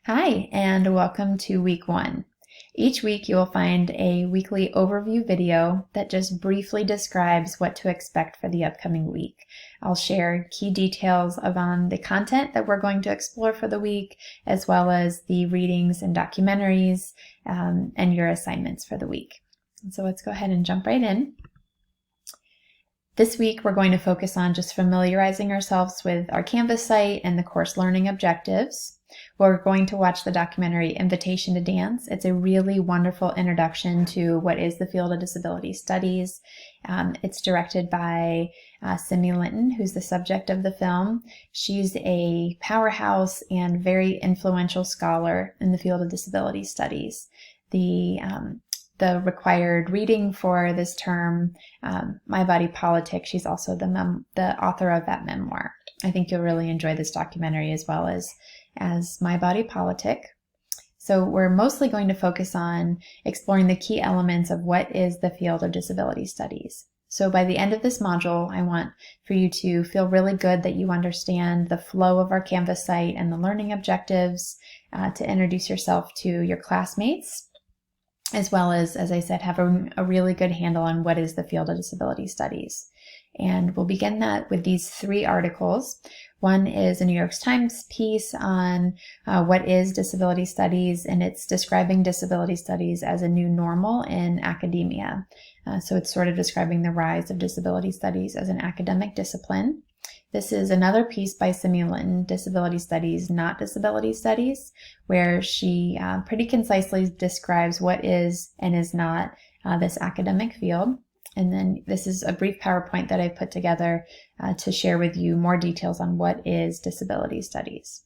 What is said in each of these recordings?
Hi, and welcome to week 1. Each week you will find a weekly overview video that just briefly describes what to expect for the upcoming week. I'll share key details on the content that we're going to explore for the week, as well as the readings and documentaries and your assignments for the week. So let's go ahead and jump right in. This week we're going to focus on just familiarizing ourselves with our Canvas site and the course learning objectives. We're going to watch the documentary Invitation to Dance. It's a really wonderful introduction to what is the field of disability studies. It's directed by Cindy Linton, who's the subject of the film. She's a powerhouse and very influential scholar in the field of disability studies. The required reading for this term, My Body Politic, she's also the author of that memoir. I think you'll really enjoy this documentary as well as My Body Politic. So we're mostly going to focus on exploring the key elements of what is the field of disability studies. So by the end of this module, I want for you to feel really good that you understand the flow of our Canvas site and the learning objectives, to introduce yourself to your classmates, as well as I said, have a really good handle on what is the field of disability studies. And we'll begin that with these 3 articles. One is a New York Times piece on what is disability studies, and it's describing disability studies as a new normal in academia. So it's sort of describing the rise of disability studies as an academic discipline. This is another piece by Cindy Linton, Disability Studies, Not Disability Studies, where she pretty concisely describes what is and is not this academic field. And then this is a brief PowerPoint that I put together to share with you more details on what is disability studies.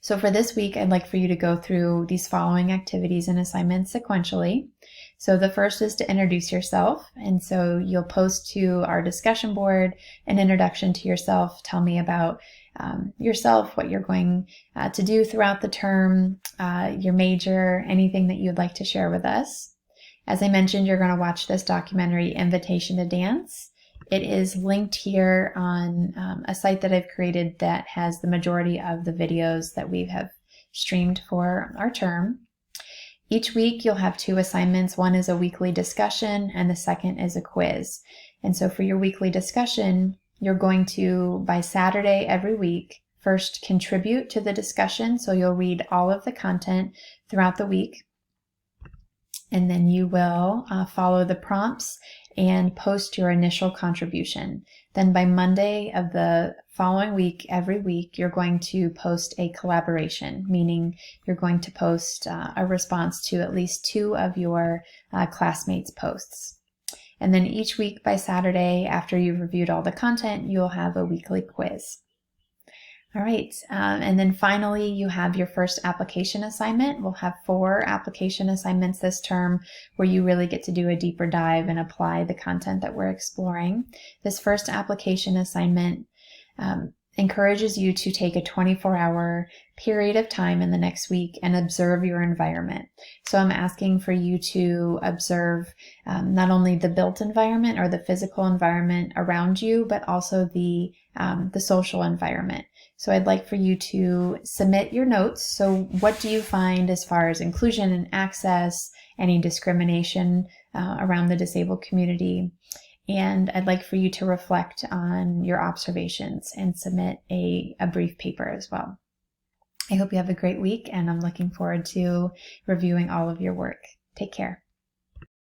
So for this week, I'd like for you to go through these following activities and assignments sequentially. So the first is to introduce yourself. And so you'll post to our discussion board an introduction to yourself. Tell me about yourself, what you're going to do throughout the term, your major, anything that you'd like to share with us. As I mentioned, you're going to watch this documentary, Invitation to Dance. It is linked here on a site that I've created that has the majority of the videos that we have streamed for our term. Each week you'll have 2 assignments. One is a weekly discussion and the second is a quiz. And so for your weekly discussion, you're going to, by Saturday every week, first contribute to the discussion. So you'll read all of the content throughout the week. And then you will follow the prompts and post your initial contribution. Then by Monday of the following week, every week, you're going to post a collaboration, meaning you're going to post a response to at least 2 of your classmates' posts. And then each week by Saturday, after you've reviewed all the content, you'll have a weekly quiz. All right, and then finally you have your first application assignment. We'll have 4 application assignments this term where you really get to do a deeper dive and apply the content that we're exploring. This first application assignment encourages you to take a 24-hour period of time in the next week and observe your environment. So I'm asking for you to observe not only the built environment or the physical environment around you, but also the social environment. So I'd like for you to submit your notes. So what do you find as far as inclusion and access, any discrimination around the disabled community? And I'd like for you to reflect on your observations and submit a brief paper as well. I hope you have a great week, and I'm looking forward to reviewing all of your work. Take care.